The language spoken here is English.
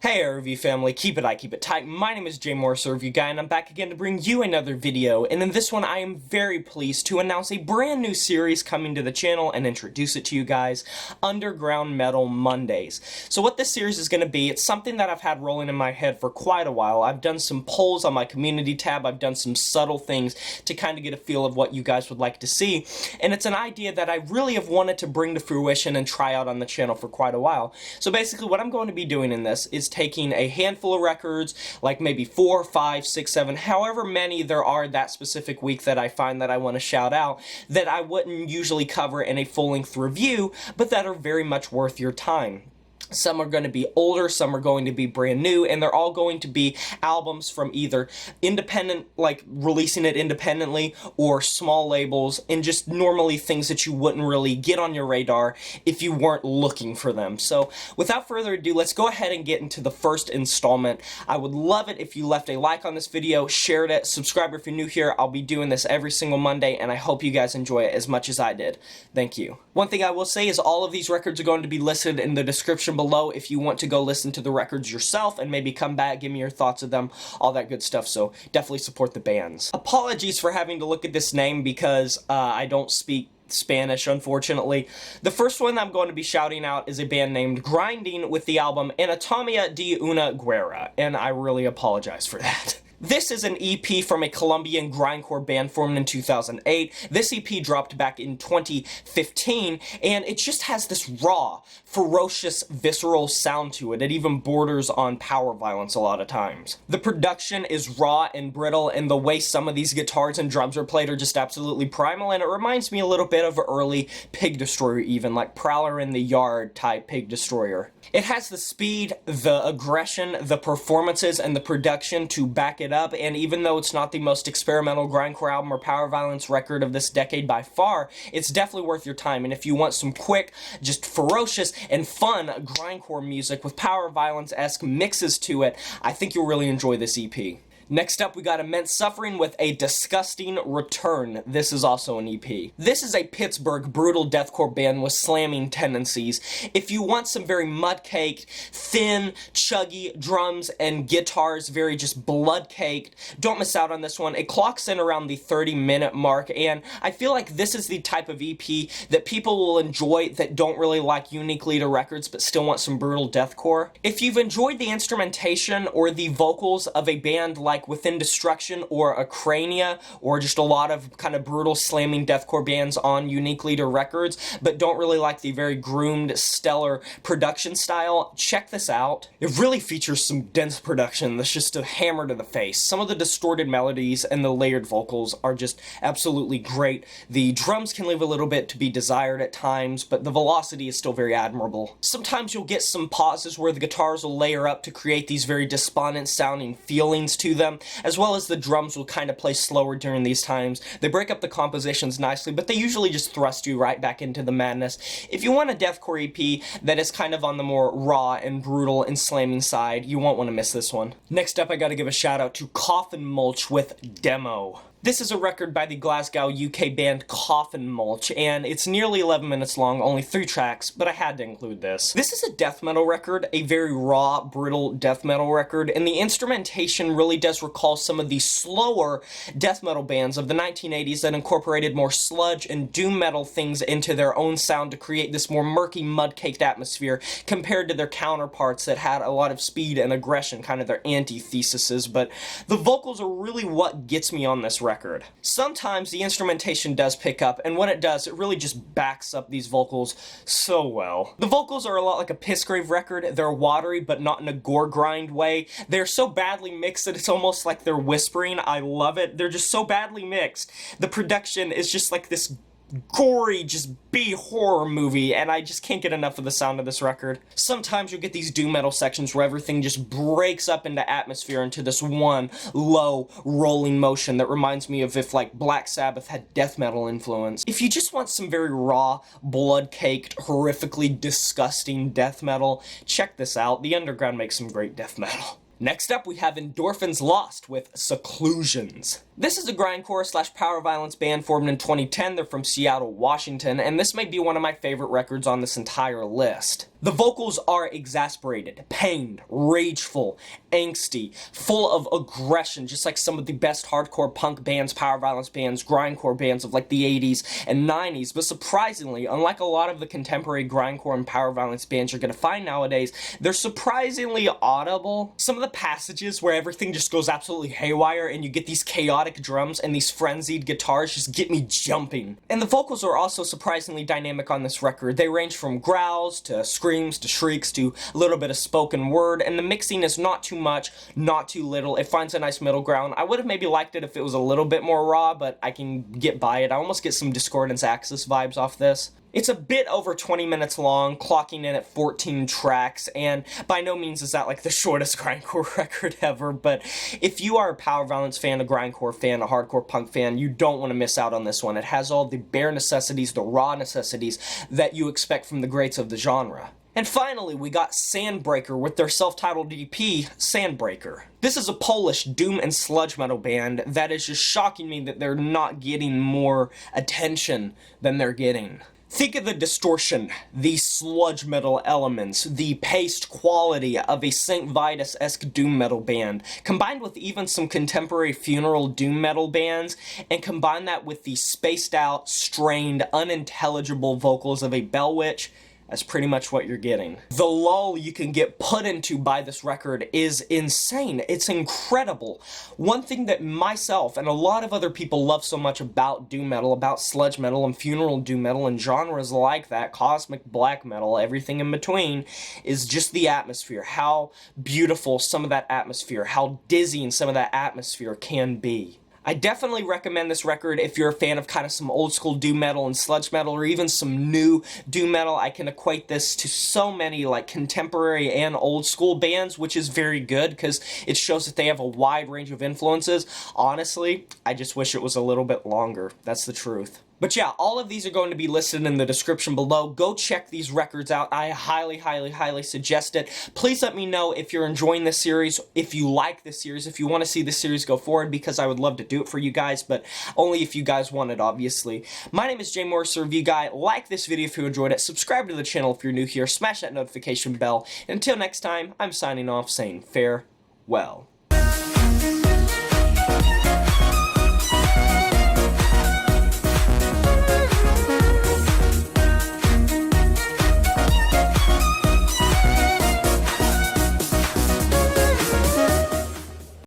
Hey RV family, keep it tight. My name is Jay Morris, Review Guy, and I'm back again to bring you another video. And in this one, I am very pleased to announce a brand new series coming to the channel and introduce it to you guys, Underground Metal Mondays. So what this series is going to be, it's something that I've had rolling in my head for quite a while. I've done some polls on my community tab, I've done some subtle things to kind of get a feel of what you guys would like to see, and it's an idea that I really have wanted to bring to fruition and try out on the channel for quite a while. So basically what I'm going to be doing in this is taking a handful of records, like maybe 4, 5, 6, 7, however many there are that specific week that I find that I want to shout out, that I wouldn't usually cover in a full-length review, but that are very much worth your time. Some are going to be older, some are going to be brand new, and they're all going to be albums from either independent, like releasing it independently, or small labels, and just normally things that you wouldn't really get on your radar if you weren't looking for them. So without further ado, let's go ahead and get into the first installment. I would love it if you left a like on this video, shared it, subscribe if you're new here. I'll be doing this every single Monday, and I hope you guys enjoy it as much as I did. Thank you. One thing I will say is all of these records are going to be listed in the description below if you want to go listen to the records yourself and maybe come back, give me your thoughts of them, all that good stuff, so definitely support the bands. Apologies for having to look at this name because I don't speak Spanish, unfortunately. The first one I'm going to be shouting out is a band named Grinding with the album Anatomia de una Guerra, and I really apologize for that. This is an EP from a Colombian grindcore band formed in 2008. This EP dropped back in 2015, and it just has this raw, ferocious, visceral sound to it. It even borders on power violence a lot of times. The production is raw and brittle, and the way some of these guitars and drums are played are just absolutely primal, and it reminds me a little bit of an early Pig Destroyer even, like Prowler in the Yard type Pig Destroyer. It has the speed, the aggression, the performances, and the production to back it up, and even though it's not the most experimental grindcore album or power violence record of this decade by far, it's definitely worth your time. And if you want some quick, just ferocious and fun grindcore music with power violence-esque mixes to it, I think you'll really enjoy this EP. Next up, we got Immense Suffering with A Disgusting Return. This is also an EP. This is a Pittsburgh brutal deathcore band with slamming tendencies. If you want some very mud-caked, thin, chuggy drums and guitars, very just blood-caked, don't miss out on this one. It clocks in around the 30-minute mark, and I feel like this is the type of EP that people will enjoy that don't really like Unique Leader records but still want some brutal deathcore. If you've enjoyed the instrumentation or the vocals of a band like Within Destruction or Acrania, or just a lot of kind of brutal slamming deathcore bands on Unique Leader records, but don't really like the very groomed, stellar production style, check this out. It really features some dense production that's just a hammer to the face. Some of the distorted melodies and the layered vocals are just absolutely great. The drums can leave a little bit to be desired at times, but the velocity is still very admirable. Sometimes you'll get some pauses where the guitars will layer up to create these very despondent sounding feelings to them, as well as the drums will kind of play slower during these times. They break up the compositions nicely, but they usually just thrust you right back into the madness. If you want a deathcore EP that is kind of on the more raw and brutal and slamming side, you won't want to miss this one. Next up, I gotta give a shout out to Coffin Mulch with Demo. This is a record by the Glasgow, UK band Coffin Mulch, and it's nearly 11 minutes long, only 3 tracks, but I had to include this. This is a death metal record, a very raw, brittle death metal record, and the instrumentation really does recall some of the slower death metal bands of the 1980s that incorporated more sludge and doom metal things into their own sound to create this more murky, mud-caked atmosphere compared to their counterparts that had a lot of speed and aggression, kind of their antitheses, but the vocals are really what gets me on this record. Sometimes the instrumentation does pick up, and when it does, it really just backs up these vocals so well. The vocals are a lot like a Pissgrave record. They're watery, but not in a gore grind way. They're so badly mixed that it's almost like they're whispering. I love it. They're just so badly mixed. The production is just like this gory, just B-horror movie, and I just can't get enough of the sound of this record. Sometimes you'll get these doom metal sections where everything just breaks up into atmosphere into this one low rolling motion that reminds me of if like Black Sabbath had death metal influence. If you just want some very raw, blood-caked, horrifically disgusting death metal, check this out. The Underground makes some great death metal. Next up, we have Endorphins Lost with Seclusions. This is a grindcore slash power violence band formed in 2010. They're from Seattle, Washington, and this may be one of my favorite records on this entire list. The vocals are exasperated, pained, rageful, angsty, full of aggression, just like some of the best hardcore punk bands, power violence bands, grindcore bands of like the 80s and 90s. But surprisingly, unlike a lot of the contemporary grindcore and power violence bands you're gonna find nowadays, they're surprisingly audible. Some of the passages where everything just goes absolutely haywire and you get these chaotic drums and these frenzied guitars just get me jumping. And the vocals are also surprisingly dynamic on this record. They range from growls to screams to shrieks to a little bit of spoken word, and the mixing is not too much, not too little. It finds a nice middle ground. I would have maybe liked it if it was a little bit more raw, but I can get by it. I almost get some Discordance Axis vibes off this. It's a bit over 20 minutes long, clocking in at 14 tracks, and by no means is that like the shortest grindcore record ever, but if you are a power violence fan, a grindcore fan, a hardcore punk fan, you don't want to miss out on this one. It has all the bare necessities, the raw necessities that you expect from the greats of the genre. And finally, we got Sandbreaker with their self-titled EP, Sandbreaker. This is a Polish doom and sludge metal band that is just shocking me that they're not getting more attention than they're getting. Think of the distortion, the sludge metal elements, the paced quality of a St. Vitus-esque doom metal band, combined with even some contemporary funeral doom metal bands, and combine that with the spaced out, strained, unintelligible vocals of a Bell Witch. That's pretty much what you're getting. The lull you can get put into by this record is insane. It's incredible. One thing that myself and a lot of other people love so much about doom metal, about sludge metal and funeral doom metal and genres like that, cosmic black metal, everything in between, is just the atmosphere. How beautiful some of that atmosphere, how dizzying some of that atmosphere can be. I definitely recommend this record if you're a fan of kind of some old school doom metal and sludge metal, or even some new doom metal. I can equate this to so many like contemporary and old school bands, which is very good because it shows that they have a wide range of influences. Honestly, I just wish it was a little bit longer. That's the truth. But yeah, all of these are going to be listed in the description below. Go check these records out. I highly, highly, highly suggest it. Please let me know if you're enjoying this series, if you like this series, if you want to see this series go forward, because I would love to do it for you guys, but only if you guys want it, obviously. My name is Jay Morris, the Review Guy. Like this video if you enjoyed it. Subscribe to the channel if you're new here. Smash that notification bell. And until next time, I'm signing off saying farewell.